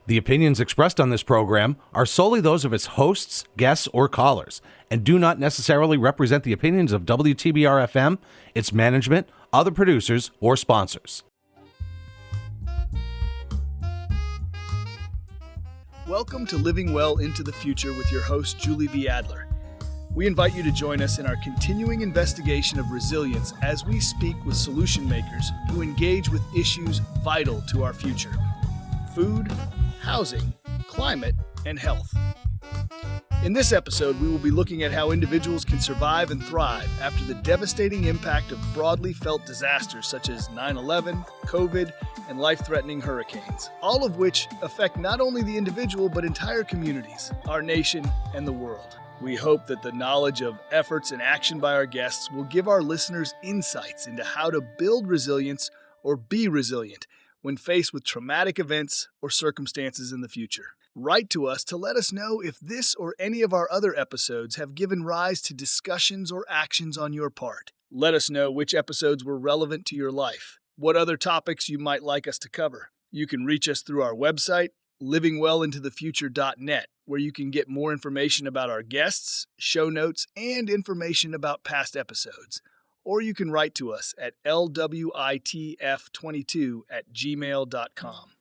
The opinions expressed on this program are solely those of its hosts, guests, or callers, and do not necessarily represent the opinions of WTBR-FM, its management, other producers, or sponsors. Welcome to Living Well into the Future with your host, Julie B. Adler. We invite you to join us in our continuing investigation of resilience as we speak with solution makers who engage with issues vital to our future: food, housing, climate, and health. In this episode, we will be looking at how individuals can survive and thrive after the devastating impact of broadly felt disasters such as 9/11, COVID, and life-threatening hurricanes, all of which affect not only the individual but entire communities, our nation, and the world. We hope that the knowledge of efforts and action by our guests will give our listeners insights into how to build resilience or be resilient when faced with traumatic events or circumstances in the future. Write to us to let us know if this or any of our other episodes have given rise to discussions or actions on your part. Let us know which episodes were relevant to your life, what other topics you might like us to cover. You can reach us through our website, livingwellintothefuture.net, where you can get more information about our guests, show notes, and information about past episodes. Or you can write to us at lwitf22@gmail.com.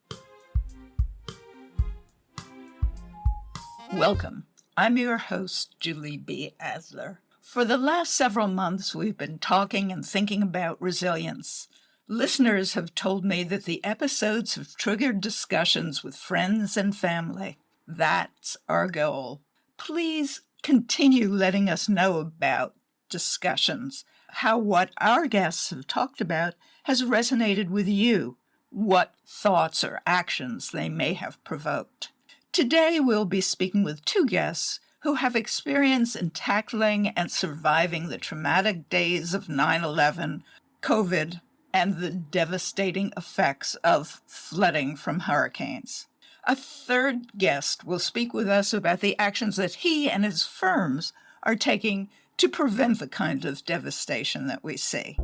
Welcome. I'm your host, Julie B. Adler. For the last several months, we've been talking and thinking about resilience. Listeners have told me that the episodes have triggered discussions with friends and family. That's our goal. Please continue letting us know about discussions, how what our guests have talked about has resonated with you, what thoughts or actions they may have provoked. Today, we'll be speaking with two guests who have experience in tackling and surviving the traumatic days of 9/11, COVID, and the devastating effects of flooding from hurricanes. A third guest will speak with us about the actions that he and his firms are taking to prevent the kind of devastation that we see.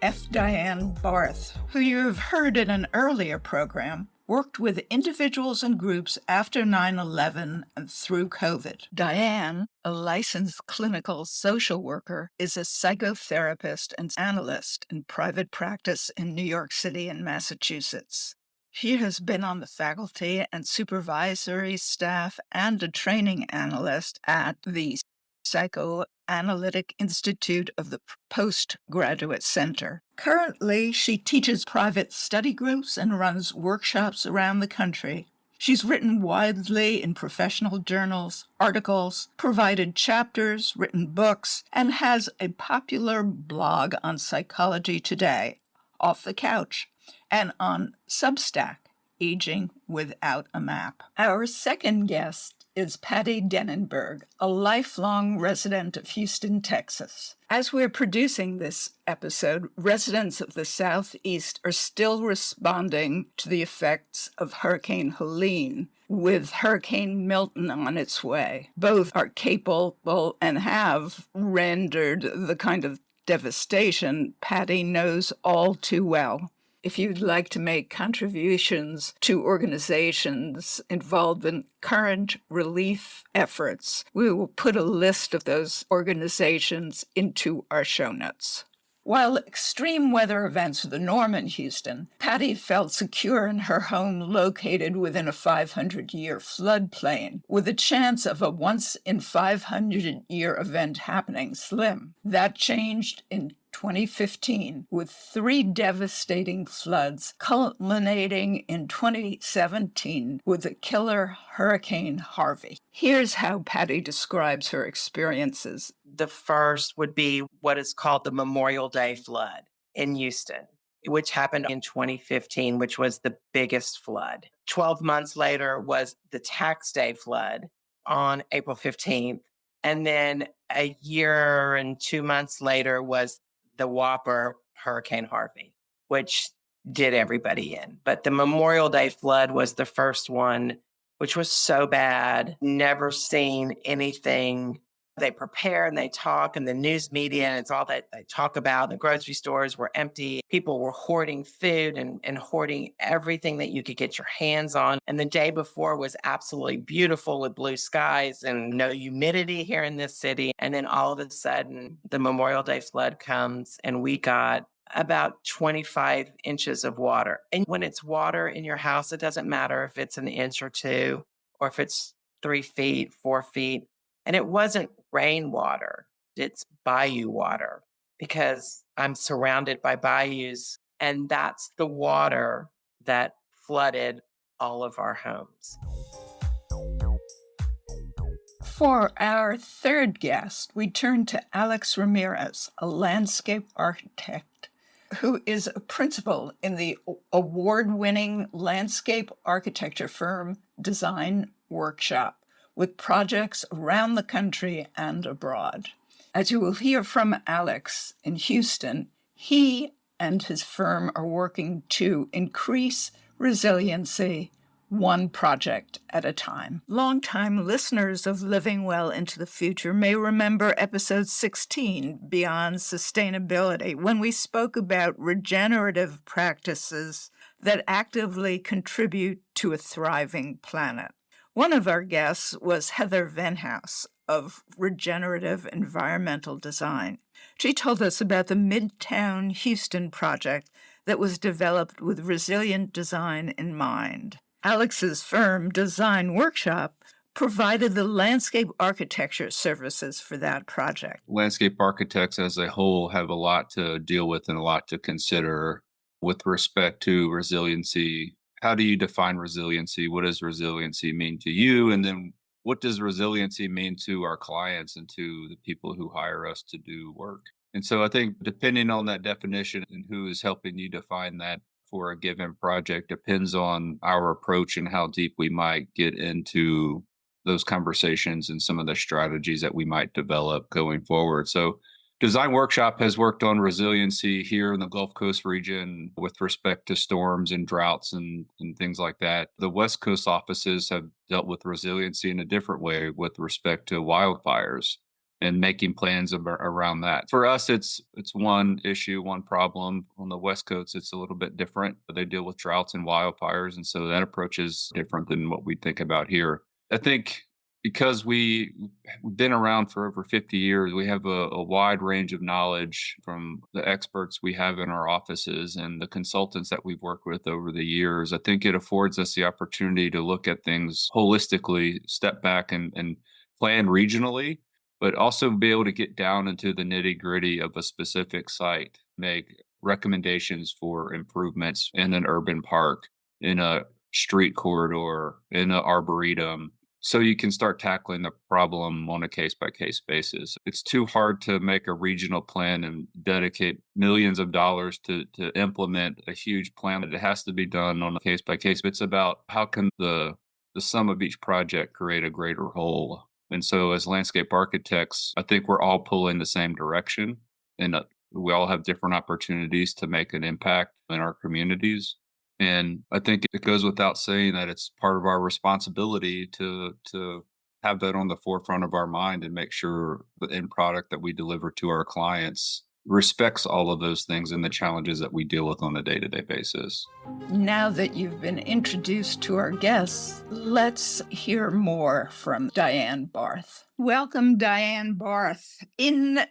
F. Diane Barth, who you have heard in an earlier program, worked with individuals and groups after 9/11 and through COVID. Diane, a licensed clinical social worker, is a psychotherapist and analyst in private practice in New York City and Massachusetts. She has been on the faculty and supervisory staff and a training analyst at the Psychoanalytic Institute of the Postgraduate Center. Currently, she teaches private study groups and runs workshops around the country. She's written widely in professional journals, articles, provided chapters, written books, and has a popular blog on Psychology Today, Off the Couch, and on Substack, Aging Without a Map. Our second guest is Patti Dennenberg, a lifelong resident of Houston, Texas. As we're producing this episode, residents of the Southeast are still responding to the effects of Hurricane Helene, with Hurricane Milton on its way. Both are capable and have rendered the kind of devastation Patti knows all too well. If you'd like to make contributions to organizations involved in current relief efforts, we will put a list of those organizations into our show notes. While extreme weather events were the norm in Houston, Patti felt secure in her home located within a 500-year floodplain, with a chance of a once-in-500-year event happening slim. That changed in 2015, with 3 devastating floods culminating in 2017 with the killer Hurricane Harvey. Here's how Patti describes her experiences. The first would be what is called the Memorial Day flood in Houston, which happened in 2015, which was the biggest flood. 12 months later was the Tax Day flood on April 15th. And then a year and 2 months later was the whopper Hurricane Harvey, which did everybody in. But the Memorial Day flood was the first one, which was so bad. Never seen anything They prepare and they talk, and the news media, and it's all that they talk about. The grocery stores were empty. People were hoarding food and hoarding everything that you could get your hands on. And the day before was absolutely beautiful with blue skies and no humidity here in this city. And then all of a sudden, the Memorial Day flood comes, and we got about 25 inches of water. And when it's water in your house, it doesn't matter if it's an inch or two, or if it's 3 feet, 4 feet. And it wasn't rainwater, it's bayou water, because I'm surrounded by bayous. And that's the water that flooded all of our homes. For our third guest, we turn to Alex Ramirez, a landscape architect who is a principal in the award-winning landscape architecture firm Design Workshop, with projects around the country and abroad. As you will hear from Alex in Houston, he and his firm are working to increase resiliency one project at a time. Longtime listeners of Living Well into the Future may remember episode 16, Beyond Sustainability, when we spoke about regenerative practices that actively contribute to a thriving planet. One of our guests was Heather Venhouse of Regenerative Environmental Design. She told us about the Midtown Houston project that was developed with resilient design in mind. Alex's firm, Design Workshop, provided the landscape architecture services for that project. Landscape architects as a whole have a lot to deal with and a lot to consider with respect to resiliency. How do you define resiliency? What does resiliency mean to you? And then what does resiliency mean to our clients and to the people who hire us to do work? And so I think depending on that definition and who is helping you define that for a given project depends on our approach and how deep we might get into those conversations and some of the strategies that we might develop going forward. So Design Workshop has worked on resiliency here in the Gulf Coast region with respect to storms and droughts and things like that. The West Coast offices have dealt with resiliency in a different way with respect to wildfires and making plans around that. For us, it's one issue, one problem. On the West Coast, it's a little bit different. They deal with droughts and wildfires, and so that approach is different than what we think about here. I think because we've been around for over 50 years, we have a wide range of knowledge from the experts we have in our offices and the consultants that we've worked with over the years. I think it affords us the opportunity to look at things holistically, step back and plan regionally, but also be able to get down into the nitty-gritty of a specific site, make recommendations for improvements in an urban park, in a street corridor, in an arboretum, so you can start tackling the problem on a case-by-case basis. It's too hard to make a regional plan and dedicate millions of dollars to implement a huge plan. It has to be done on a case-by-case. It's about how can the sum of each project create a greater whole. And so as landscape architects, I think we're all pulling the same direction, and we all have different opportunities to make an impact in our communities. And I think it goes without saying that it's part of our responsibility to have that on the forefront of our mind and make sure the end product that we deliver to our clients respects all of those things and the challenges that we deal with on a day-to-day basis. Now that you've been introduced to our guests, let's hear more from Diane Barth. Welcome, Diane Barth. In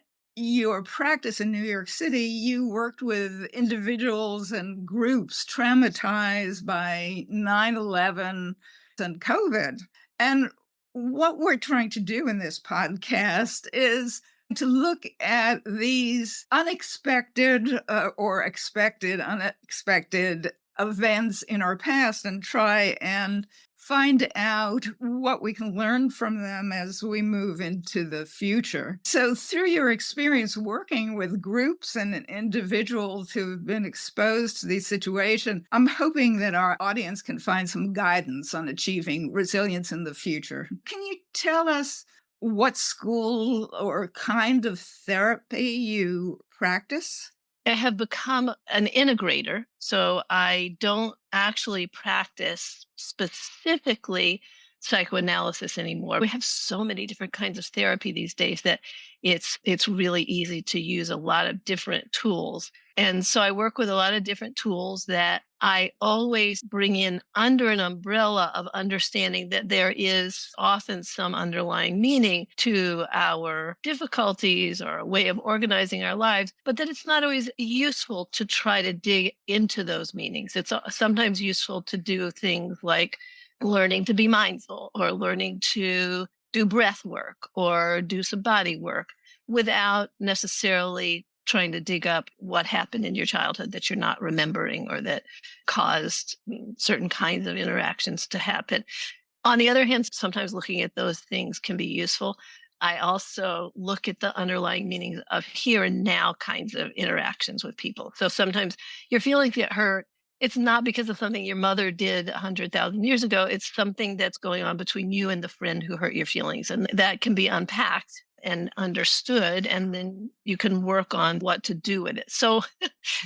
your practice in New York City, you worked with individuals and groups traumatized by 9/11 and COVID. And what we're trying to do in this podcast is to look at these unexpected or expected, unexpected events in our past and try and find out what we can learn from them as we move into the future. So through your experience working with groups and individuals who've been exposed to these situations, I'm hoping that our audience can find some guidance on achieving resilience in the future. Can you tell us what school or kind of therapy you practice? I have become an integrator, so I don't actually practice specifically psychoanalysis anymore. We have so many different kinds of therapy these days that it's really easy to use a lot of different tools. And so I work with a lot of different tools that I always bring in under an umbrella of understanding that there is often some underlying meaning to our difficulties or a way of organizing our lives, but that it's not always useful to try to dig into those meanings. It's sometimes useful to do things like learning to be mindful or learning to do breath work or do some body work without necessarily trying to dig up what happened in your childhood that you're not remembering or that caused certain kinds of interactions to happen. On the other hand, sometimes looking at those things can be useful. I also look at the underlying meanings of here and now kinds of interactions with people. So sometimes your feelings get hurt. It's not because of something your mother did 100,000 years ago. It's something that's going on between you and the friend who hurt your feelings. And that can be unpacked and understood, and then you can work on what to do with it. So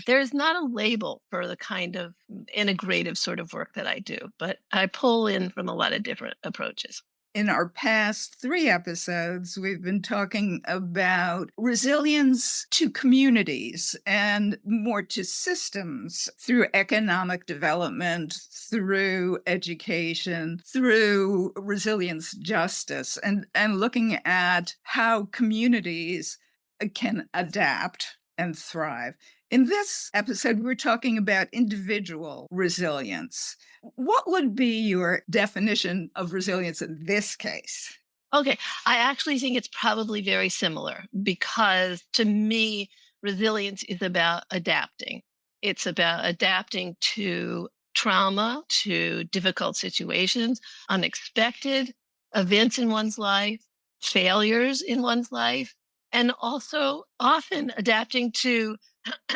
there's not a label for the kind of integrative sort of work that I do, but I pull in from a lot of different approaches. In our past 3 episodes, we've been talking about resilience to communities and more to systems through economic development, through education, through resilience justice, and looking at how communities can adapt and thrive. In this episode, we're talking about individual resilience. What would be your definition of resilience in this case? Okay, I actually think it's probably very similar because to me, resilience is about adapting. It's about adapting to trauma, to difficult situations, unexpected events in one's life, failures in one's life, and also often adapting to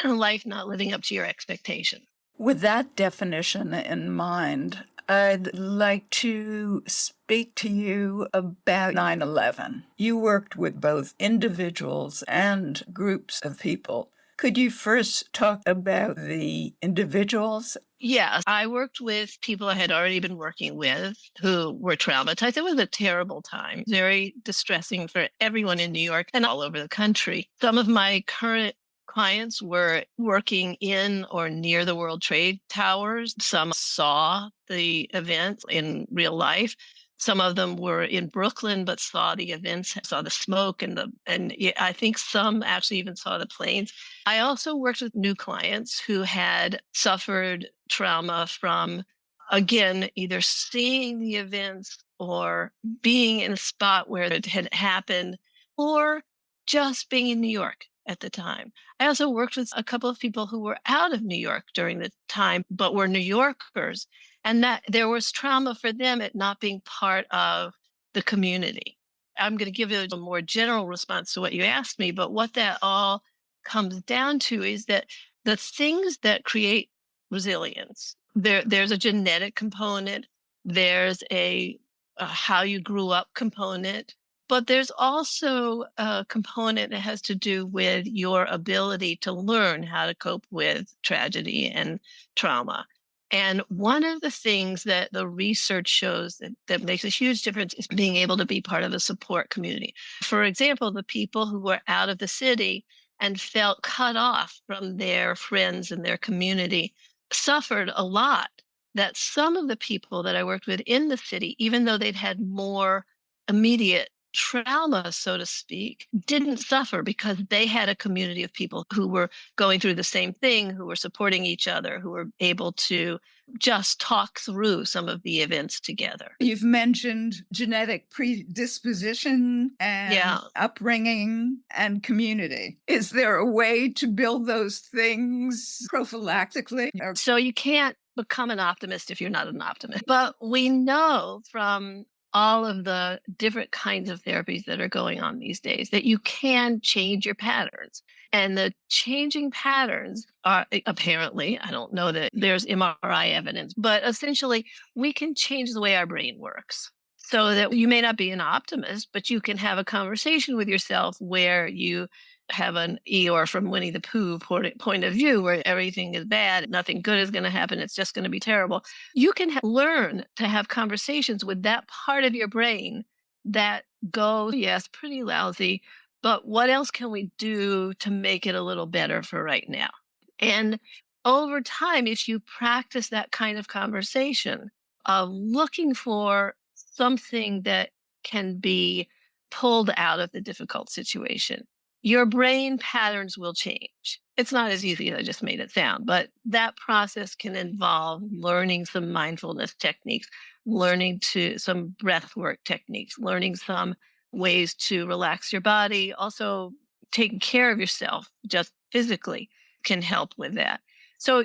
life not living up to your expectation. With that definition in mind, I'd like to speak to you about 9/11. You worked with both individuals and groups of people. Could you first talk about the individuals? Yes, I worked with people I had already been working with who were traumatized. It was a terrible time, very distressing for everyone in New York and all over the country. Some of my current clients were working in or near the World Trade Towers. Some saw the events in real life. Some of them were in Brooklyn, but saw the events, saw the smoke, and I think some actually even saw the planes. I also worked with new clients who had suffered trauma from, again, either seeing the events or being in a spot where it had happened, or just being in New York at the time. I also worked with a couple of people who were out of New York during the time, but were New Yorkers, and that there was trauma for them at not being part of the community. I'm going to give you a more general response to what you asked me, but what that all comes down to is that the things that create resilience, there's a genetic component, there's a how you grew up component, but there's also a component that has to do with your ability to learn how to cope with tragedy and trauma. And one of the things that the research shows that makes a huge difference is being able to be part of a support community. For example, the people who were out of the city and felt cut off from their friends and their community suffered a lot. That some of the people that I worked with in the city, even though they'd had more immediate trauma, so to speak, didn't suffer because they had a community of people who were going through the same thing, who were supporting each other, who were able to just talk through some of the events together. You've mentioned genetic predisposition and upbringing and community. Is there a way to build those things prophylactically? So you can't become an optimist if you're not an optimist. But we know from all of the different kinds of therapies that are going on these days that you can change your patterns. And the changing patterns are apparently, I don't know that there's MRI evidence, but essentially we can change the way our brain works. So that you may not be an optimist, but you can have a conversation with yourself where you have an Eeyore from Winnie the Pooh point of view where everything is bad, nothing good is going to happen, it's just going to be terrible. You can learn to have conversations with that part of your brain that goes, yes, pretty lousy, but what else can we do to make it a little better for right now? And over time, if you practice that kind of conversation of looking for something that can be pulled out of the difficult situation, your brain patterns will change. It's not as easy as I just made it sound, but that process can involve learning some mindfulness techniques, learning to some breath work techniques, learning some ways to relax your body, also taking care of yourself just physically can help with that. So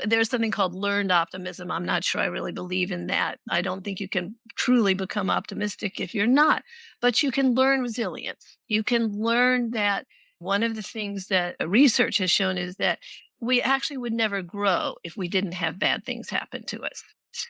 there's something called learned optimism. I'm not sure I really believe in that. I don't think you can truly become optimistic if you're not, but you can learn resilience. You can learn that one of the things that research has shown is that we actually would never grow if we didn't have bad things happen to us.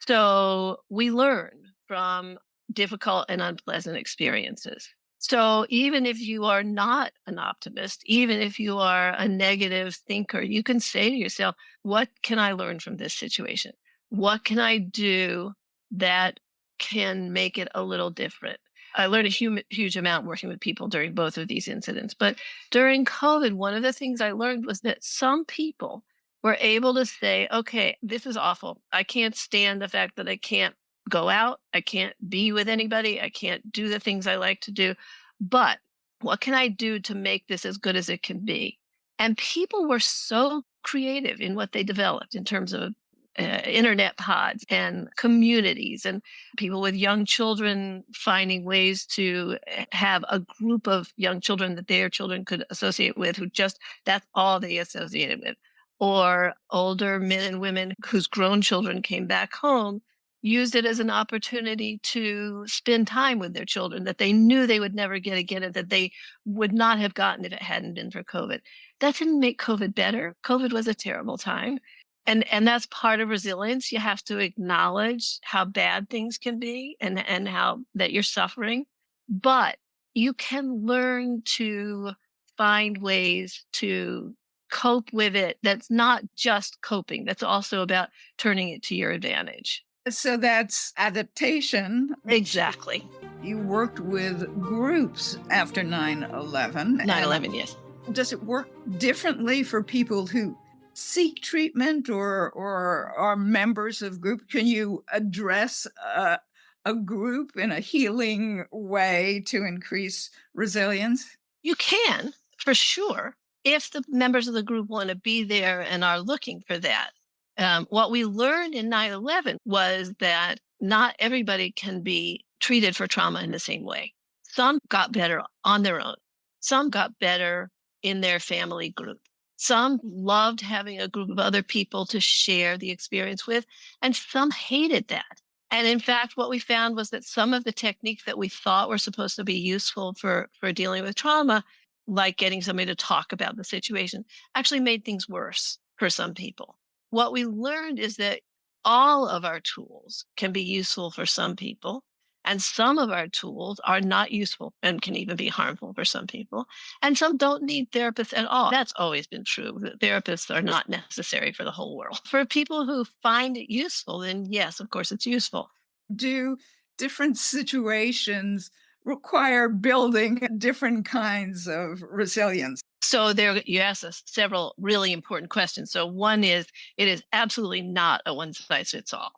So we learn from difficult and unpleasant experiences. So even if you are not an optimist, even if you are a negative thinker, you can say to yourself, what can I learn from this situation? What can I do that can make it a little different? I learned a huge amount working with people during both of these incidents. But during COVID, one of the things I learned was that some people were able to say, okay, this is awful. I can't stand the fact that I can't go out. I can't be with anybody. I can't do the things I like to do. But what can I do to make this as good as it can be? And people were so creative in what they developed in terms of internet pods and communities and people with young children finding ways to have a group of young children that their children could associate with, who just, that's all they associated with. Or older men and women whose grown children came back home, used it as an opportunity to spend time with their children that they knew they would never get again and that they would not have gotten if it hadn't been for COVID. That didn't make COVID better. COVID was a terrible time. And that's part of resilience. You have to acknowledge how bad things can be and how that you're suffering. But you can learn to find ways to cope with it. That's not just coping. That's also about turning it to your advantage. So that's adaptation. Exactly. You worked with groups after 9/11. 9/11, yes. Does it work differently for people who seek treatment or are members of group? Can you address a group in a healing way to increase resilience? You can, for sure, if the members of the group want to be there and are looking for that. What we learned in 9/11 was that not everybody can be treated for trauma in the same way. Some got better on their own. Some got better in their family group. Some loved having a group of other people to share the experience with, and some hated that. And in fact, what we found was that some of the techniques that we thought were supposed to be useful for dealing with trauma, like getting somebody to talk about the situation, actually made things worse for some people. What we learned is that all of our tools can be useful for some people, and some of our tools are not useful and can even be harmful for some people. And some don't need therapists at all. That's always been true. Therapists are not necessary for the whole world. For people who find it useful, then yes, of course, it's useful. Do different situations require building different kinds of resilience? So there, you asked us several really important questions. So one is, it is absolutely not a one size fits all.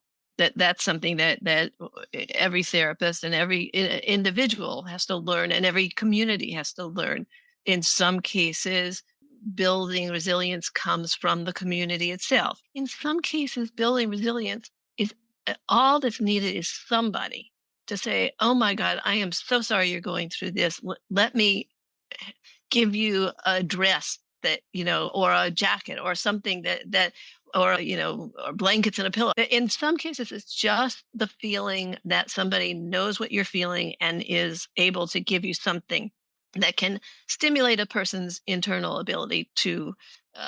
That's something that every therapist and every individual has to learn, and every community has to learn. In some cases, building resilience comes from the community itself. In some cases, building resilience is all that's needed is somebody to say, "Oh my God, I am so sorry you're going through this. Let me give you a dress that, or a jacket or something that or blankets and a pillow." In some cases, it's just the feeling that somebody knows what you're feeling and is able to give you something that can stimulate a person's internal ability to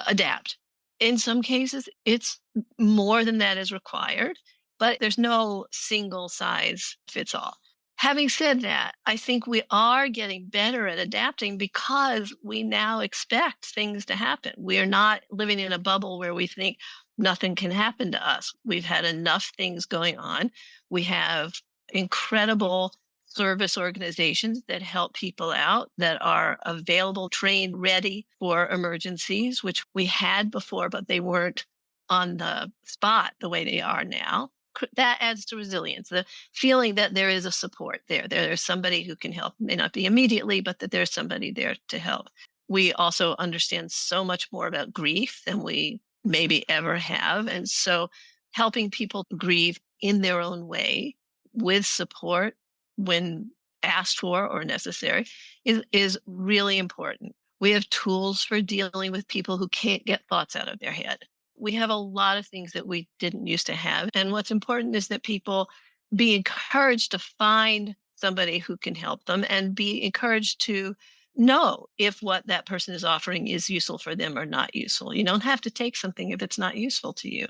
adapt. In some cases, it's more than that is required, but there's no single size fits all. Having said that, I think we are getting better at adapting because we now expect things to happen. We are not living in a bubble where we think nothing can happen to us. We've had enough things going on. We have incredible service organizations that help people out, that are available, trained, ready for emergencies, which we had before, but they weren't on the spot the way they are now. That adds to resilience, the feeling that there is a support there. There's somebody who can help, may not be immediately, but that there's somebody there to help. We also understand so much more about grief than we maybe ever have. And so helping people grieve in their own way with support when asked for or necessary is really important. We have tools for dealing with people who can't get thoughts out of their head. We have a lot of things that we didn't used to have. And what's important is that people be encouraged to find somebody who can help them and be encouraged to know if what that person is offering is useful for them or not useful. You don't have to take something if it's not useful to you.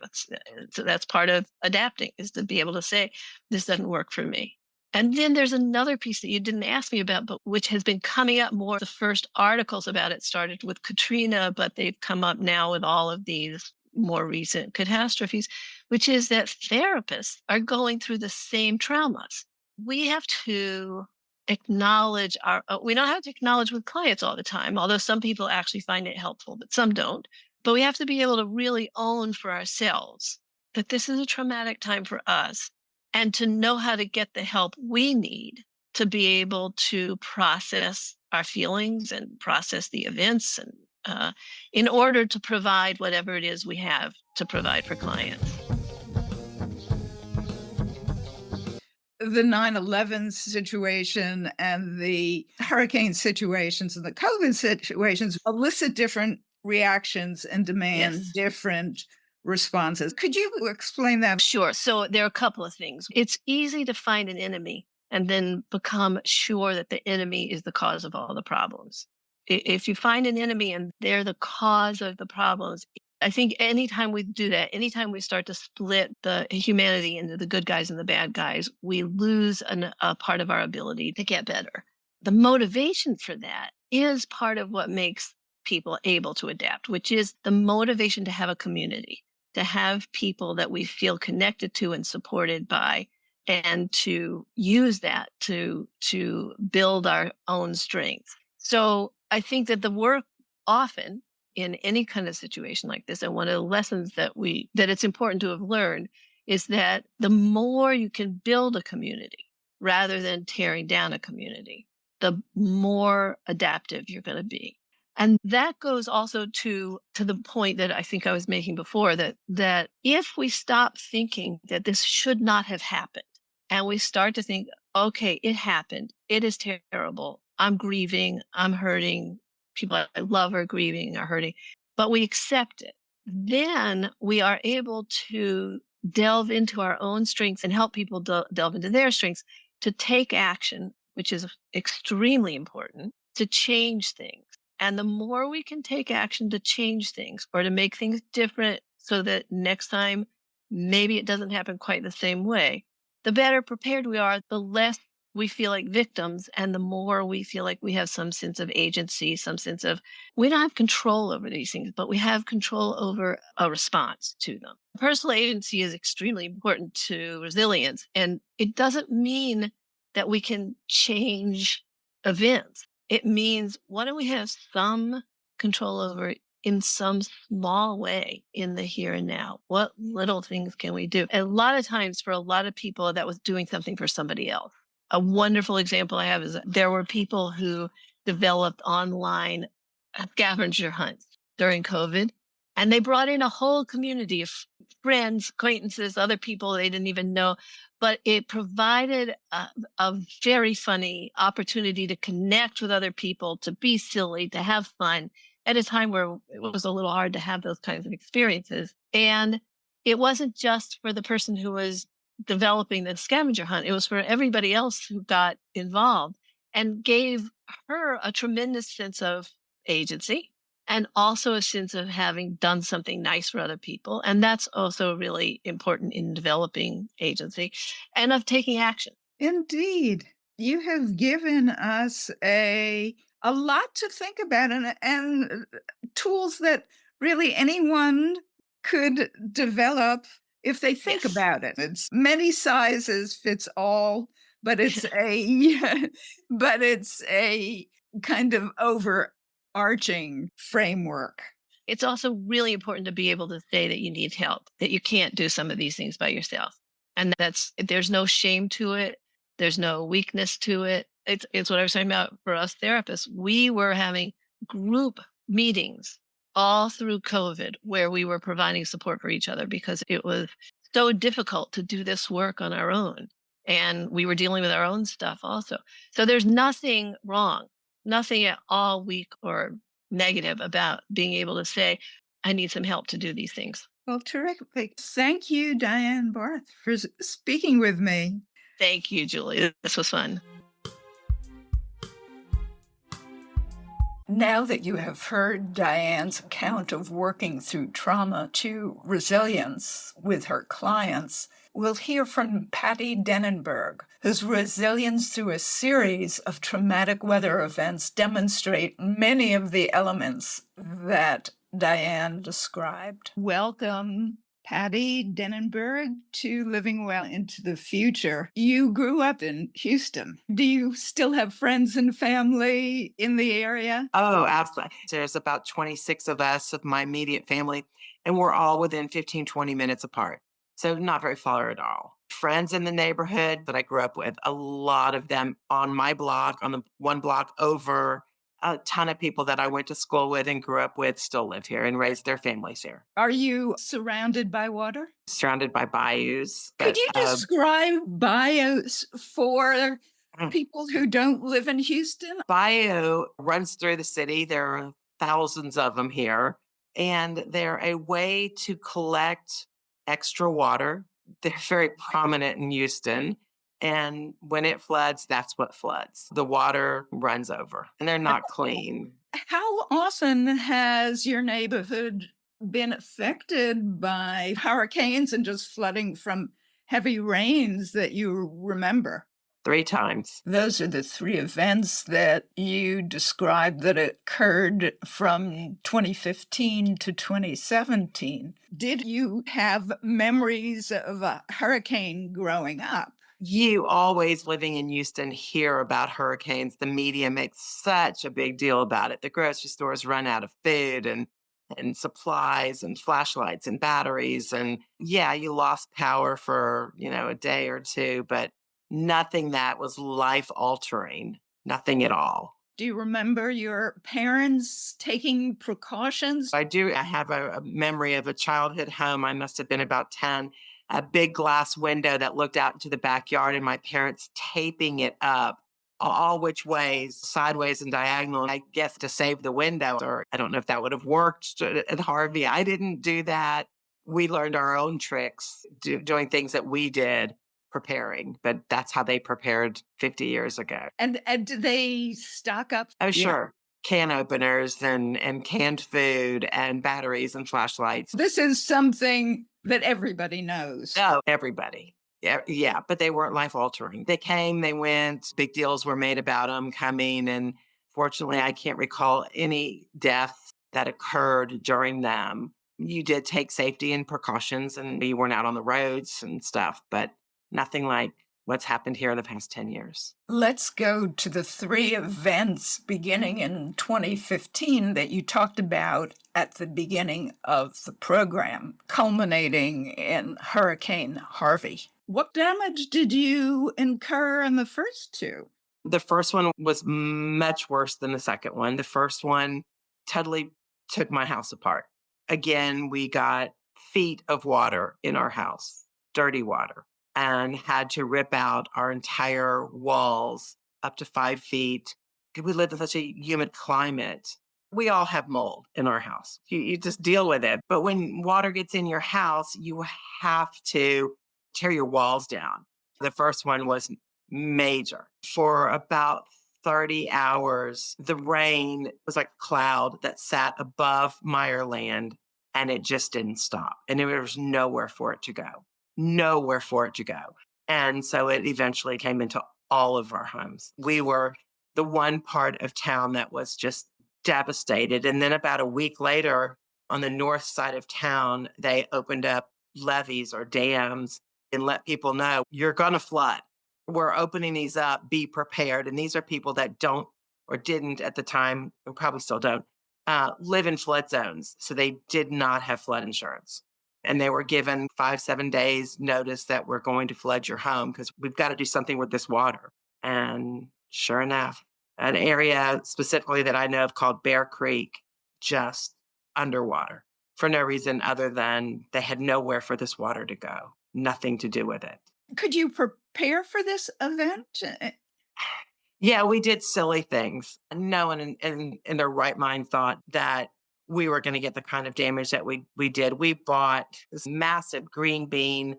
So that's part of adapting, is to be able to say, this doesn't work for me. And then there's another piece that you didn't ask me about, but which has been coming up more. The first articles about it started with Katrina, but they've come up now with all of these more recent catastrophes, which is that therapists are going through the same traumas. We have to acknowledge we don't have to acknowledge with clients all the time, although some people actually find it helpful, but some don't. But we have to be able to really own for ourselves that this is a traumatic time for us, and to know how to get the help we need to be able to process our feelings and process the events, and in order to provide whatever it is we have to provide for clients. The 9/11 situation and the hurricane situations and the COVID situations elicit different reactions and demand Yes. different responses. Could you explain that? Sure. So there are a couple of things. It's easy to find an enemy and then become sure that the enemy is the cause of all the problems. If you find an enemy and they're the cause of the problems, I think anytime we do that, anytime we start to split the humanity into the good guys and the bad guys, we lose a part of our ability to get better. The motivation for that is part of what makes people able to adapt, which is the motivation to have a community, to have people that we feel connected to and supported by, and to use that to build our own strength. So I think that the work often in any kind of situation like this, and one of the lessons that it's important to have learned, is that the more you can build a community rather than tearing down a community, the more adaptive you're going to be. And that goes also to the point that I think I was making before, that if we stop thinking that this should not have happened, and we start to think, okay, it happened, it is terrible, I'm grieving, I'm hurting, people I love are grieving, are hurting, but we accept it, then we are able to delve into our own strengths and help people delve into their strengths, to take action, which is extremely important, to change things. And the more we can take action to change things or to make things different so that next time maybe it doesn't happen quite the same way, the better prepared we are, the less we feel like victims, and the more we feel like we have some sense of agency, some sense of, we don't have control over these things, but we have control over a response to them. Personal agency is extremely important to resilience, and it doesn't mean that we can change events. It means, why don't we have some control over it in some small way in the here and now? What little things can we do? And a lot of times for a lot of people, that was doing something for somebody else. A wonderful example I have is there were people who developed online scavenger hunts during COVID, and they brought in a whole community of friends, acquaintances, other people they didn't even know. But it provided a very funny opportunity to connect with other people, to be silly, to have fun at a time where it was a little hard to have those kinds of experiences. And it wasn't just for the person who was developing the scavenger hunt. It was for everybody else who got involved, and gave her a tremendous sense of agency, and also a sense of having done something nice for other people. And that's also really important in developing agency and of taking action. Indeed. You have given us a lot to think about and tools that really anyone could develop if they think Yes. about it. It's many sizes fits all, but it's a but it's a kind of overarching framework. It's also really important to be able to say that you need help, that you can't do some of these things by yourself. And there's no shame to it. There's no weakness to it. It's what I was talking about for us therapists. We were having group meetings all through COVID where we were providing support for each other because it was so difficult to do this work on our own. And we were dealing with our own stuff also. So there's nothing wrong, nothing at all weak or negative about being able to say, I need some help to do these things. Well, terrific. Thank you, Diane Barth, for speaking with me. Thank you, Julie. This was fun. Now that you have heard Diane's account of working through trauma to resilience with her clients, we'll hear from Patti Dennenberg, whose resilience through a series of traumatic weather events demonstrate many of the elements that Diane described. Welcome, Patti Dennenberg, to Living Well into the Future. You grew up in Houston. Do you still have friends and family in the area? Oh, absolutely. There's about 26 of us of my immediate family, and we're all within 15, 20 minutes apart. So not very far at all. Friends in the neighborhood that I grew up with, a lot of them on my block, on the one block over. A ton of people that I went to school with and grew up with still live here and raised their families here. Are you surrounded by water? Surrounded by bayous. Could you describe bayous for Mm. people who don't live in Houston? Bayou runs through the city. There are thousands of them here, and they're a way to collect extra water. They're very prominent in Houston. And when it floods, that's what floods. The water runs over, and they're not clean. How often has your neighborhood been affected by hurricanes and just flooding from heavy rains that you remember? 3 times. Those are the 3 events that you described that occurred from 2015 to 2017. Did you have memories of a hurricane growing up? You always living in Houston hear about hurricanes. The media makes such a big deal about it. The grocery stores run out of food and supplies and flashlights and batteries. And yeah, you lost power for, a day or 2, but nothing that was life altering, nothing at all. Do you remember your parents taking precautions? I do. I have a memory of a childhood home. I must have been about 10, a big glass window that looked out into the backyard, and my parents taping it up all which ways, sideways and diagonal, I guess to save the window. Or I don't know if that would have worked at Harvey. I didn't do that. We learned our own tricks, doing things that we did preparing, but that's how they prepared 50 years ago. And did they stock up? Oh, sure. Can openers and canned food and batteries and flashlights. This is something that everybody knows. Oh, everybody. Yeah, but they weren't life altering. They came, they went, big deals were made about them coming. And fortunately, I can't recall any deaths that occurred during them. You did take safety and precautions and you weren't out on the roads and stuff, but nothing like what's happened here in the past 10 years. Let's go to the 3 events beginning in 2015 that you talked about at the beginning of the program, culminating in Hurricane Harvey. What damage did you incur in the first 2? The first one was much worse than the second one. The first one totally took my house apart. Again, we got feet of water in our house, dirty water, and had to rip out our entire walls up to 5 feet. We lived in such a humid climate. We all have mold in our house. You just deal with it. But when water gets in your house, you have to tear your walls down. The first one was major. For about 30 hours, the rain was like a cloud that sat above Meyerland, and it just didn't stop. And there was nowhere for it to go. And so it eventually came into all of our homes. We were the one part of town that was just devastated. And then about a week later, on the north side of town, they opened up levees or dams and let people know you're going to flood. We're opening these up, be prepared. And these are people that don't or didn't at the time, and probably still don't, live in flood zones. So they did not have flood insurance. And they were given 5-7 days notice that we're going to flood your home because we've got to do something with this water. And sure enough, an area specifically that I know of called Bear Creek, just underwater for no reason other than they had nowhere for this water to go, nothing to do with it. Could you prepare for this event? Yeah, we did silly things. No one in their right mind thought that we were going to get the kind of damage that we did. We bought this massive green bean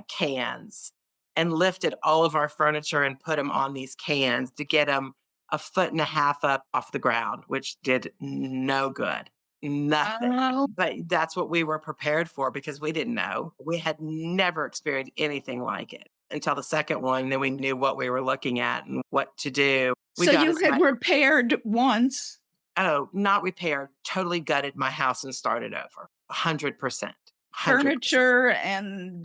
cans and lifted all of our furniture and put them on these cans to get them 1.5 feet up off the ground, which did no good. Nothing. Oh. But that's what we were prepared for because we didn't know. We had never experienced anything like it until the second one. Then we knew what we were looking at and what to do. So you had repaired once? Oh, not repaired. Totally gutted my house and started over. 100%. Furniture and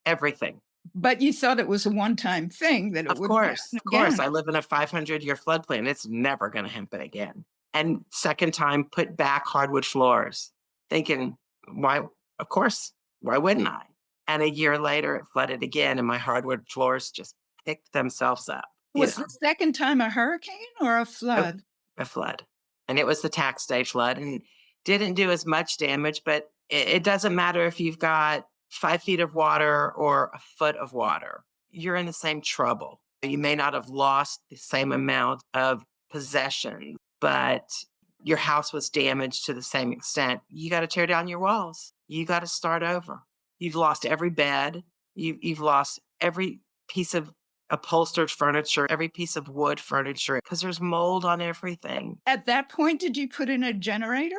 everything. But you thought it was a one-time thing that it would happen again. Of course. I live in a 500-year floodplain. It's never going to happen again. And second time, put back hardwood floors, thinking, why? Of course, why wouldn't I? And a year later, it flooded again, and my hardwood floors just picked themselves up. Was the second time a hurricane or a flood? A flood. And it was the tax day flood and didn't do as much damage, but it doesn't matter if you've got 5 feet of water or a foot of water. You're in the same trouble. You may not have lost the same amount of possessions, but your house was damaged to the same extent. You got to tear down your walls. You got to start over. You've lost every bed. You've lost every piece of upholstered furniture, every piece of wood furniture, because there's mold on everything. At that point, did you put in a generator?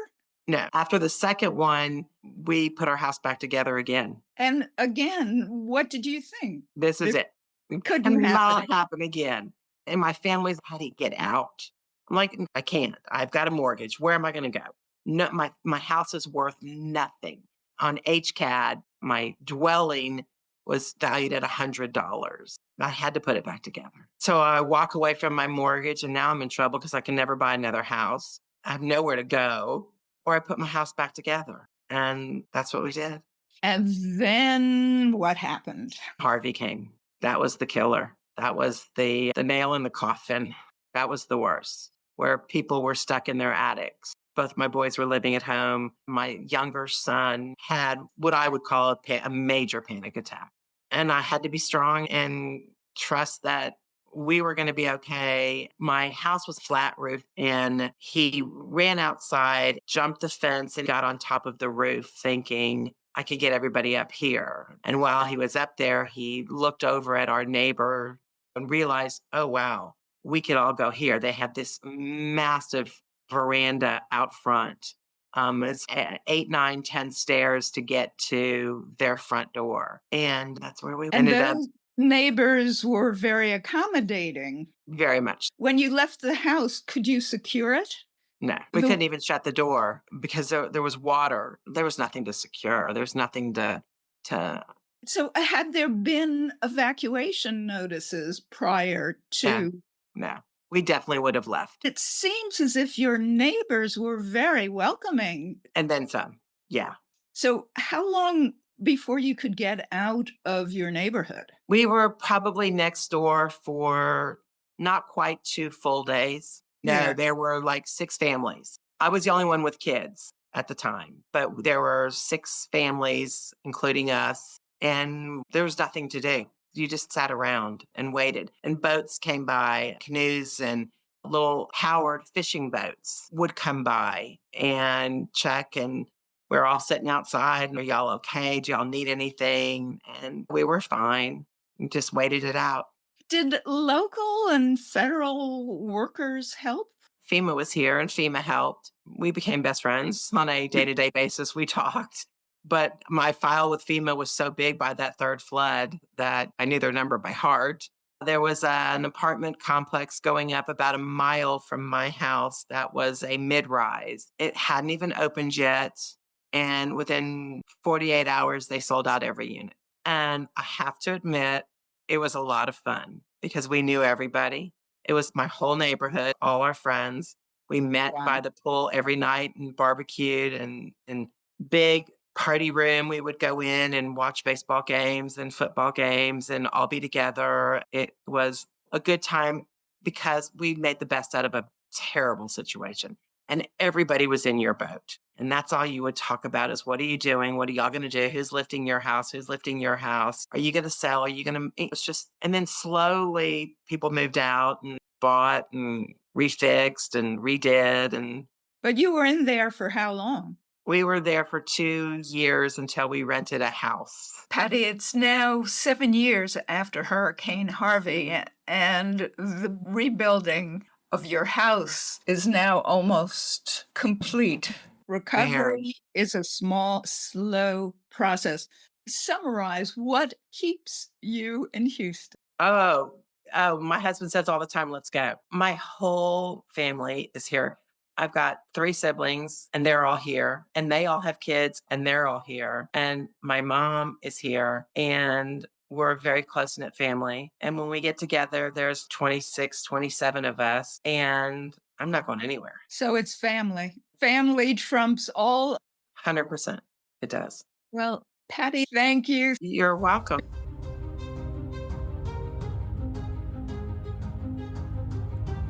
No. After the second one, we put our house back together again. And again, what did you think? This is it. It couldn't happen again. And my family's, how do you get out? I'm like, I can't. I've got a mortgage. Where am I going to go? No, my house is worth nothing. On HCAD, my dwelling was valued at $100. I had to put it back together. So I walk away from my mortgage and now I'm in trouble because I can never buy another house. I have nowhere to go, or I put my house back together. And that's what we did. And then what happened? Harvey came. That was the killer. That was the nail in the coffin. That was the worst, where people were stuck in their attics. Both my boys were living at home. My younger son had what I would call a major panic attack. And I had to be strong and trust that we were going to be okay. My house was flat roofed and he ran outside, jumped the fence and got on top of the roof thinking I could get everybody up here. And while he was up there, he looked over at our neighbor and realized, oh, wow, we could all go here. They have this massive veranda out front. It's 8, 9, 10 stairs to get to their front door. And that's where we ended up. Neighbors were very accommodating. Very much. When you left the house, could you secure it? No, we couldn't even shut the door because there was water. There was nothing to secure. There was nothing to. So had there been evacuation notices prior to? No, we definitely would have left. It seems as if your neighbors were very welcoming. And then some, yeah. So how long before you could get out of your neighborhood? We were probably next door for not quite 2 full days. No, there were like 6 families. I was the only one with kids at the time, but there were 6 families, including us, and there was nothing to do. You just sat around and waited. And boats came by, canoes and little Howard fishing boats would come by and check. And we're all sitting outside. Are y'all okay? Do y'all need anything? And we were fine. We just waited it out. Did local and federal workers help? FEMA was here and FEMA helped. We became best friends on a day-to-day basis. We talked. But my file with FEMA was so big by that third flood that I knew their number by heart. There was an apartment complex going up about a mile from my house that was a mid-rise. It hadn't even opened yet. And within 48 hours, they sold out every unit. And I have to admit, it was a lot of fun because we knew everybody. It was my whole neighborhood, all our friends. We met by Wow. the pool every night and barbecued and big party room. We would go in and watch baseball games and football games and all be together. It was a good time because we made the best out of a terrible situation. And everybody was in your boat. And that's all you would talk about is what are you doing? What are y'all going to do? Who's lifting your house? Who's lifting your house? Are you going to sell? Are you going to? It was just, and then slowly people moved out and bought and refixed and redid. And But you were in there for how long? we were there for 2 years until we rented a house. Patti, it's now 7 years after Hurricane Harvey, and the rebuilding of your house is now almost complete. Recovery is a small, slow process. Summarize what keeps you in Houston. Oh, my husband says all the time, let's go. My whole family is here. I've got 3 siblings and they're all here, and they all have kids and they're all here. And my mom is here, and we're a very close-knit family. And when we get together, there's 26, 27 of us, and I'm not going anywhere. So it's family. Family trumps all. 100%. It does. Well, Patti, thank you. You're welcome.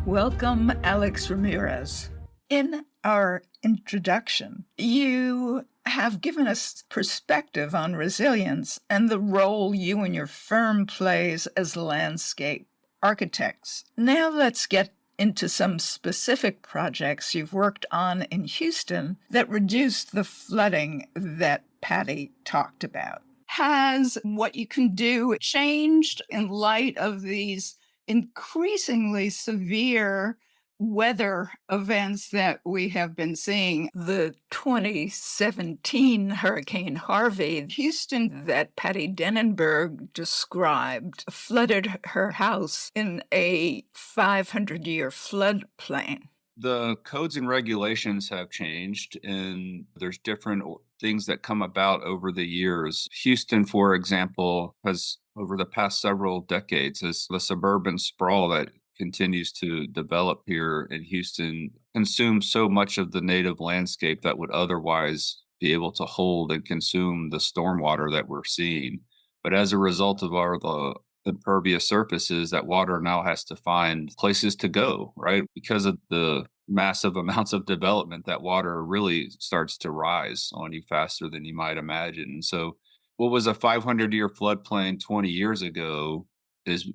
Welcome, Alex Ramirez. In our introduction, you have given us perspective on resilience and the role you and your firm plays as landscape architects. Now let's get into some specific projects you've worked on in Houston that reduced the flooding that Patti talked about. Has what you can do changed in light of these increasingly severe weather events that we have been seeing? The 2017 Hurricane Harvey, Houston, that Patti Dennenberg described, flooded her house in a 500-year floodplain. The codes and regulations have changed, and there's different things that come about over the years. Houston, for example, has over the past several decades, as the suburban sprawl that continues to develop here in Houston consumes so much of the native landscape that would otherwise be able to hold and consume the stormwater that we're seeing. But as a result of the impervious surfaces, that water now has to find places to go, right? Because of the massive amounts of development, that water really starts to rise on you faster than you might imagine. And so what was a 500-year floodplain 20 years ago is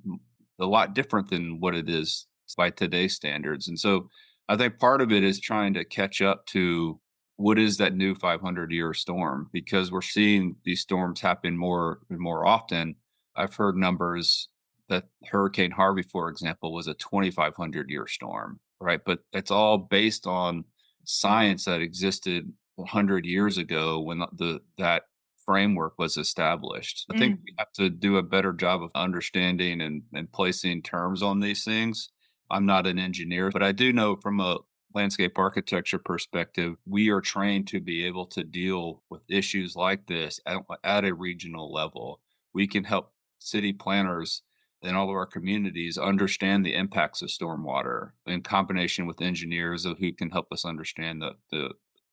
a lot different than what it is by today's standards. And so I think part of it is trying to catch up to what is that new 500-year storm, because we're seeing these storms happen more and more often. I've heard numbers that Hurricane Harvey, for example, was a 2,500-year storm, right? But it's all based on science that existed 100 years ago when that framework was established. I think we have to do a better job of understanding and placing terms on these things. I'm not an engineer, but I do know from a landscape architecture perspective, we are trained to be able to deal with issues like this at a regional level. We can help city planners in all of our communities understand the impacts of stormwater in combination with engineers who can help us understand the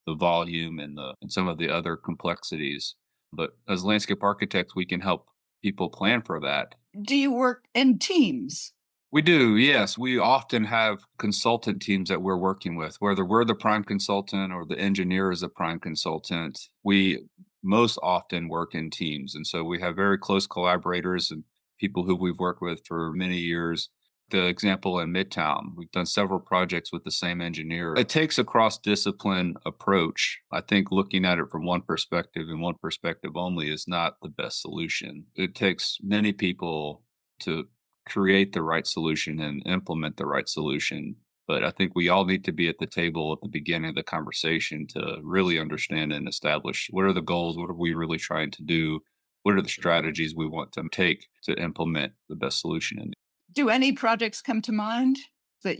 volume and some of the other complexities. But as landscape architects, we can help people plan for that. Do you work in teams? We do, yes. We often have consultant teams that we're working with, whether we're the prime consultant or the engineer is the prime consultant. We most often work in teams. And so we have very close collaborators and people who we've worked with for many years. The example in Midtown, we've done several projects with the same engineer. It takes a cross-discipline approach. I think looking at it from one perspective and one perspective only is not the best solution. It takes many people to create the right solution and implement the right solution. But I think we all need to be at the table at the beginning of the conversation to really understand and establish what are the goals, what are we really trying to do, what are the strategies we want to take to implement the best solution. Do any projects come to mind that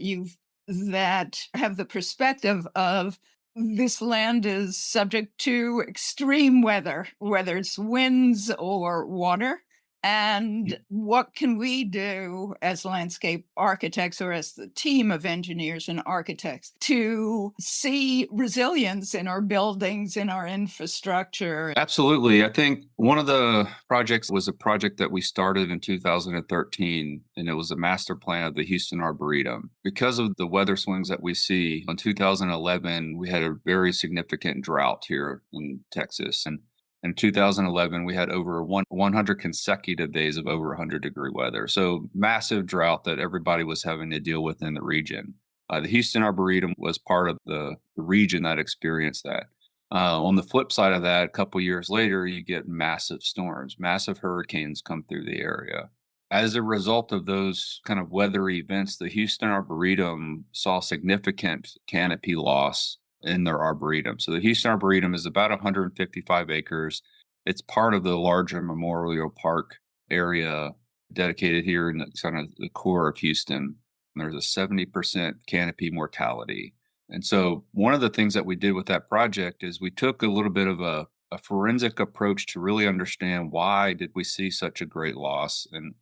have the perspective of this land is subject to extreme weather, whether it's winds or water? And what can we do as landscape architects or as the team of engineers and architects to see resilience in our buildings, in our infrastructure? Absolutely. I think one of the projects was a project that we started in 2013, and it was a master plan of the Houston Arboretum. Because of the weather swings that we see, in 2011, we had a very significant drought here in Texas. And in 2011, we had over 100 consecutive days of over 100-degree weather. So massive drought that everybody was having to deal with in the region. The Houston Arboretum was part of the region that experienced that. On the flip side of that, a couple years later, you get massive storms, massive hurricanes come through the area. As a result of those kind of weather events, the Houston Arboretum saw significant canopy loss in their arboretum. So the Houston Arboretum is about 155 acres. It's part of the larger Memorial Park area dedicated here in the kind of the core of Houston. And there's a 70% canopy mortality. And so one of the things that we did with that project is we took a little bit of a forensic approach to really understand why did we see such a great loss and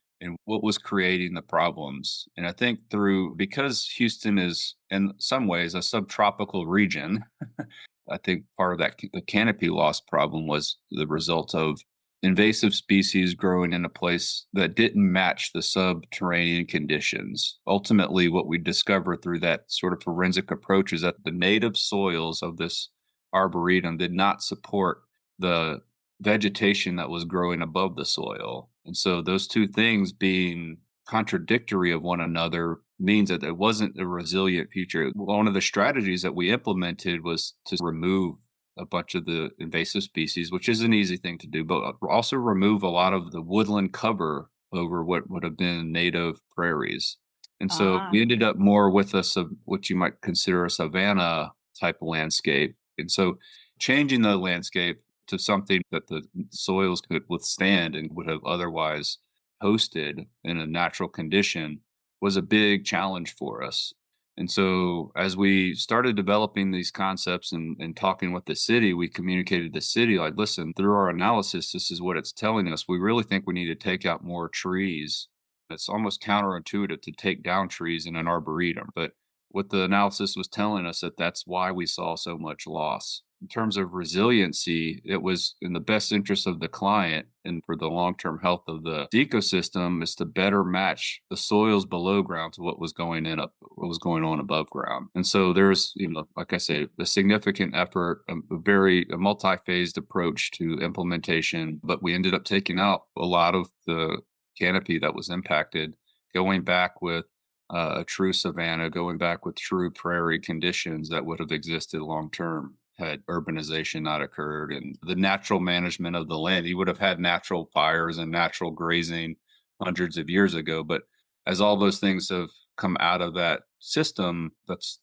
what was creating the problems. And I think because Houston is in some ways a subtropical region, I think part of that, the canopy loss problem was the result of invasive species growing in a place that didn't match the subterranean conditions. Ultimately, what we discovered through that sort of forensic approach is that the native soils of this arboretum did not support the vegetation that was growing above the soil. And so those two things being contradictory of one another means that it wasn't a resilient future. One of the strategies that we implemented was to remove a bunch of the invasive species, which is an easy thing to do, but also remove a lot of the woodland cover over what would have been native prairies. And so we ended up more with what you might consider a savanna type landscape. And so changing the landscape to something that the soils could withstand and would have otherwise hosted in a natural condition was a big challenge for us. And so as we started developing these concepts and talking with the city, we communicated to the city, like, listen, through our analysis, this is what it's telling us. We really think we need to take out more trees. It's almost counterintuitive to take down trees in an arboretum. But what the analysis was telling us that's why we saw so much loss. In terms of resiliency, it was in the best interest of the client and for the long-term health of the ecosystem is to better match the soils below ground to what was going on above ground. And so there's, like I say, a significant effort, a multi-phased approach to implementation, but we ended up taking out a lot of the canopy that was impacted, going back with a true savanna, going back with true prairie conditions that would have existed long-term had urbanization not occurred, and the natural management of the land. You would have had natural fires and natural grazing hundreds of years ago. But as all those things have come out of that system, that's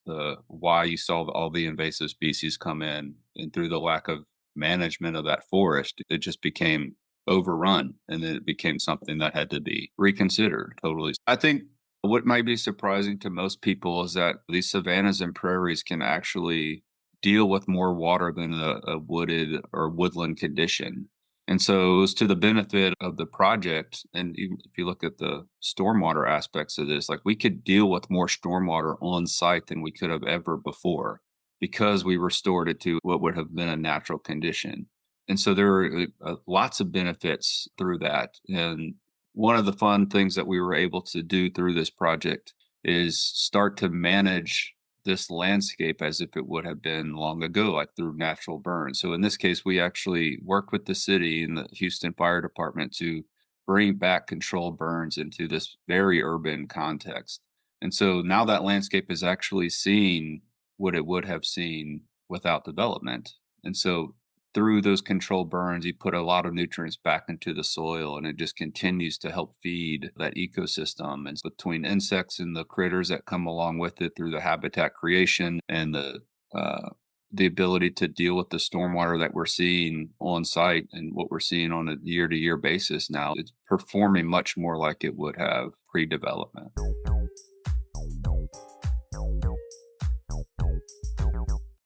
why you saw all the invasive species come in. And through the lack of management of that forest, it just became overrun. And then it became something that had to be reconsidered totally. I think what might be surprising to most people is that these savannas and prairies can actually deal with more water than a wooded or woodland condition. And so it was to the benefit of the project. And even if you look at the stormwater aspects of this, like we could deal with more stormwater on site than we could have ever before because we restored it to what would have been a natural condition. And so there are lots of benefits through that. And one of the fun things that we were able to do through this project is start to manage this landscape as if it would have been long ago, like through natural burns. So in this case, we actually worked with the city and the Houston Fire Department to bring back controlled burns into this very urban context. And so now that landscape is actually seeing what it would have seen without development. And so through those controlled burns, you put a lot of nutrients back into the soil, and it just continues to help feed that ecosystem. And between insects and the critters that come along with it through the habitat creation and the ability to deal with the stormwater that we're seeing on site and what we're seeing on a year-to-year basis now, it's performing much more like it would have pre-development.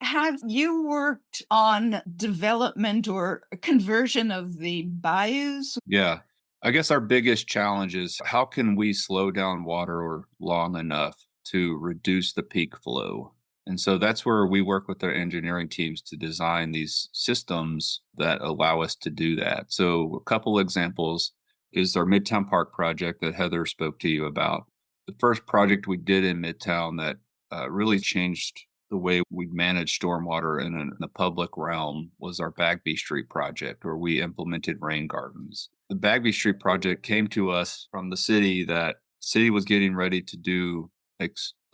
Have you worked on development or conversion of the bayous? Yeah. I guess our biggest challenge is how can we slow down water long enough to reduce the peak flow? And so that's where we work with our engineering teams to design these systems that allow us to do that. So a couple examples is our Midtown Park project that Heather spoke to you about. The first project we did in Midtown that really changed the way we manage stormwater in the public realm was our Bagby Street project, where we implemented rain gardens. The Bagby Street project came to us from the city that city was getting ready to do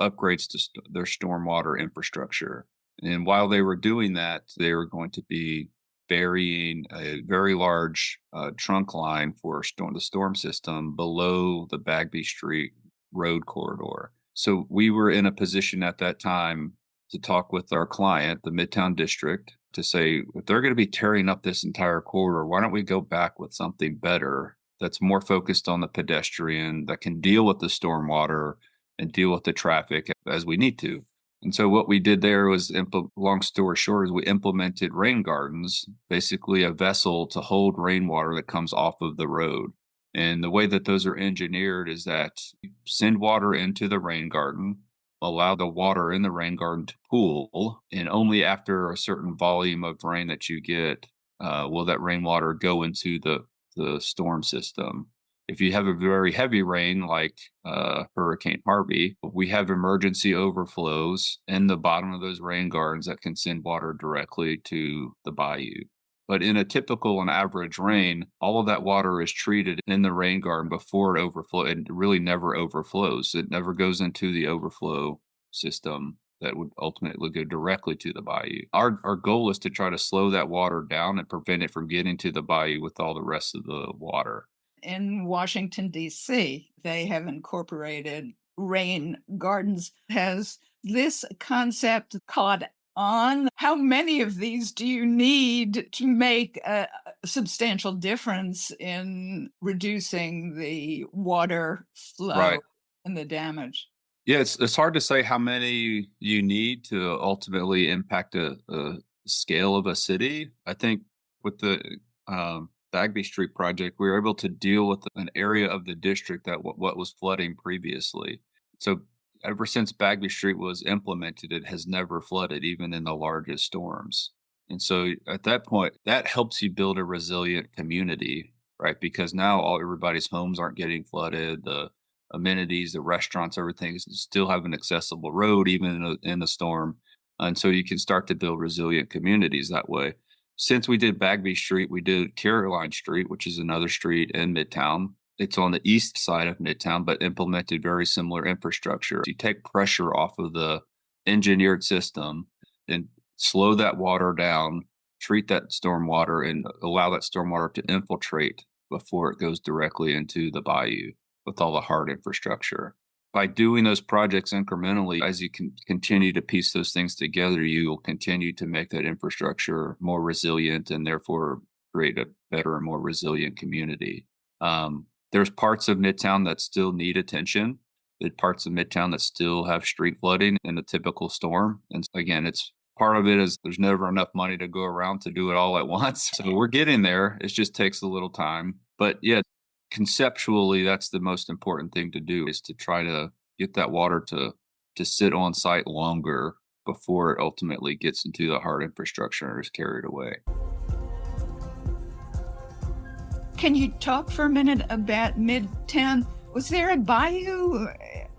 upgrades to their stormwater infrastructure. And while they were doing that, they were going to be burying a very large trunk line for the storm system below the Bagby Street road corridor. So we were in a position at that time to talk with our client, the Midtown District, to say, if they're going to be tearing up this entire corridor, why don't we go back with something better that's more focused on the pedestrian, that can deal with the stormwater and deal with the traffic as we need to. And so what we did there was, long story short, is we implemented rain gardens, basically a vessel to hold rainwater that comes off of the road. And the way that those are engineered is that you send water into the rain garden, allow the water in the rain garden to pool, and only after a certain volume of rain that you get will that rainwater go into the storm system. If you have a very heavy rain like Hurricane Harvey, we have emergency overflows in the bottom of those rain gardens that can send water directly to the bayou. But in a typical and average rain, all of that water is treated in the rain garden before it overflows. It really never overflows. It never goes into the overflow system that would ultimately go directly to the bayou. Our goal is to try to slow that water down and prevent it from getting to the bayou with all the rest of the water. In Washington, D.C., they have incorporated rain gardens. Has this concept caught on? How many of these do you need to make a substantial difference in reducing the water flow and the damage? Yeah, it's hard to say how many you need to ultimately impact a scale of a city. I think with the Bagby Street project, we were able to deal with an area of the district that what was flooding previously. So ever since Bagby Street was implemented, it has never flooded, even in the largest storms. And so at that point, that helps you build a resilient community, right? Because now everybody's homes aren't getting flooded. The amenities, the restaurants, everything still have an accessible road, even in the storm. And so you can start to build resilient communities that way. Since we did Bagby Street, we did Caroline Street, which is another street in Midtown. It's on the east side of Midtown, but implemented very similar infrastructure. You take pressure off of the engineered system and slow that water down, treat that stormwater, and allow that stormwater to infiltrate before it goes directly into the bayou with all the hard infrastructure. By doing those projects incrementally, as you can continue to piece those things together, you will continue to make that infrastructure more resilient and therefore create a better and more resilient community. There's parts of Midtown that still need attention. There's parts of Midtown that still have street flooding in a typical storm. And again, it's part of it is there's never enough money to go around to do it all at once. So we're getting there. It just takes a little time. But yeah, conceptually, that's the most important thing to do, is to try to get that water to sit on site longer before it ultimately gets into the hard infrastructure and is carried away. Can you talk for a minute about Midtown? Was there a bayou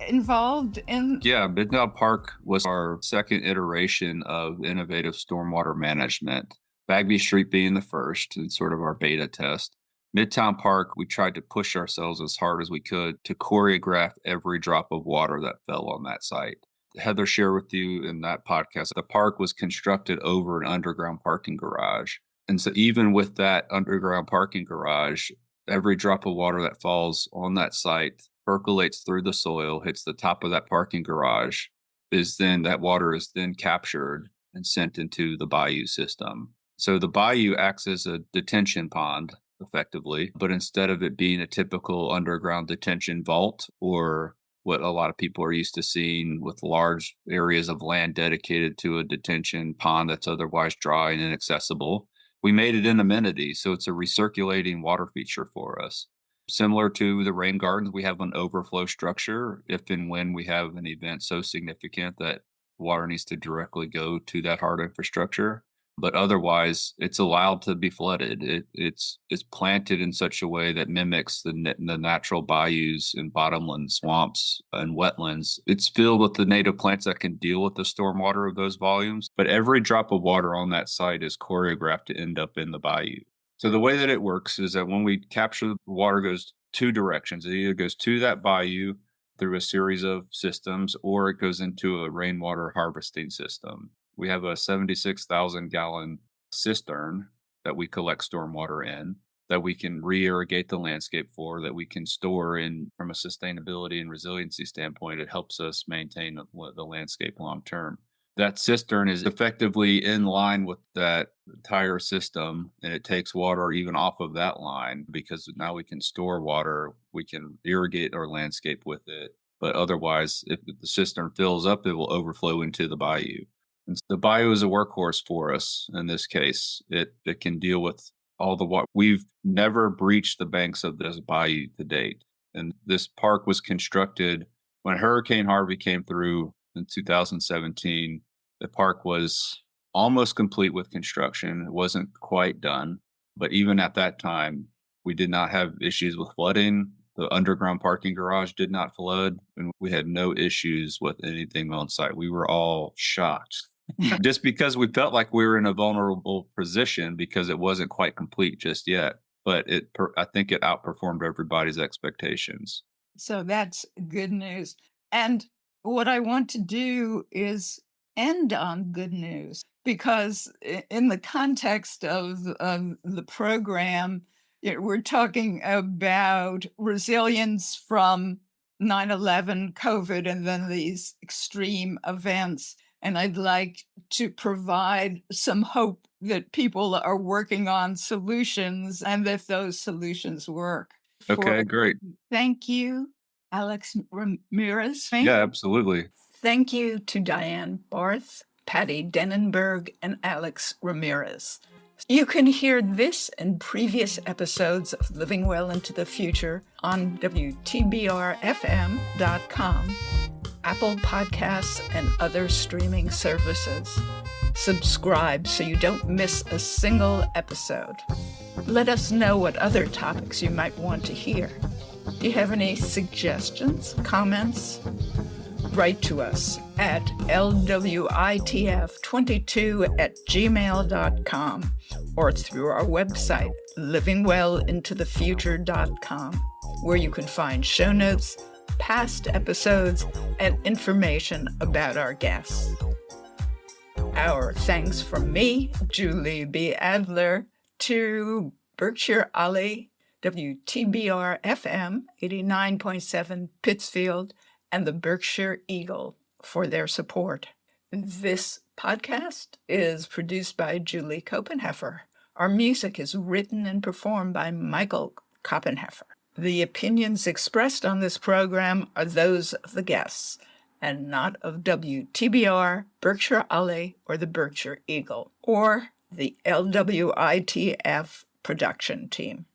involved in? Yeah, Midtown Park was our second iteration of innovative stormwater management. Bagby Street being the first and sort of our beta test. Midtown Park, we tried to push ourselves as hard as we could to choreograph every drop of water that fell on that site. Heather shared with you in that podcast, the park was constructed over an underground parking garage. And so even with that underground parking garage, every drop of water that falls on that site percolates through the soil, hits the top of that parking garage, that water is then captured and sent into the bayou system. So the bayou acts as a detention pond effectively. But instead of it being a typical underground detention vault or what a lot of people are used to seeing with large areas of land dedicated to a detention pond that's otherwise dry and inaccessible, we made it an amenity. So it's a recirculating water feature for us. Similar to the rain gardens, we have an overflow structure if and when we have an event so significant that water needs to directly go to that hard infrastructure. But otherwise, it's allowed to be flooded. It's planted in such a way that mimics the natural bayous and bottomland swamps and wetlands. It's filled with the native plants that can deal with the stormwater of those volumes. But every drop of water on that site is choreographed to end up in the bayou. So the way that it works is that when we capture the water goes two directions. It either goes to that bayou through a series of systems or it goes into a rainwater harvesting system. We have a 76,000 gallon cistern that we collect stormwater in that we can re-irrigate the landscape for, that we can store in from a sustainability and resiliency standpoint. It helps us maintain the landscape long term. That cistern is effectively in line with that entire system, and it takes water even off of that line because now we can store water, we can irrigate our landscape with it. But otherwise, if the cistern fills up, it will overflow into the bayou. And the bayou is a workhorse for us in this case. It can deal with all the water. We've never breached the banks of this bayou to date. And this park was constructed when Hurricane Harvey came through in 2017. The park was almost complete with construction. It wasn't quite done. But even at that time, we did not have issues with flooding. The underground parking garage did not flood, and we had no issues with anything on site. We were all shocked just because we felt like we were in a vulnerable position because it wasn't quite complete just yet. But I think it outperformed everybody's expectations. So that's good news. And what I want to do is end on good news, because in the context of the program, we're talking about resilience from 9/11, COVID, and then these extreme events. And I'd like to provide some hope that people are working on solutions and that those solutions work. Okay, great. Thank you, Alex Ramirez. Yeah, absolutely. Thank you to Diane Barth, Patti Dennenberg, and Alex Ramirez. You can hear this and previous episodes of Living Well into the Future on WTBR-FM.com, Apple Podcasts, and other streaming services. Subscribe so you don't miss a single episode. Let us know what other topics you might want to hear. Do you have any suggestions, comments? Write to us at lwitf22@gmail.com or through our website, livingwellintothefuture.com, where you can find show notes, past episodes, and information about our guests. Our thanks from me, Julie B. Adler, to Berkshire Alley, WTBR-FM 89.7 Pittsfield, and the Berkshire Eagle for their support. This podcast is produced by Julie Koppenheffer. Our music is written and performed by Michael Koppenheffer. The opinions expressed on this program are those of the guests and not of WTBR, Berkshire Alley, or the Berkshire Eagle, or the LWITF production team.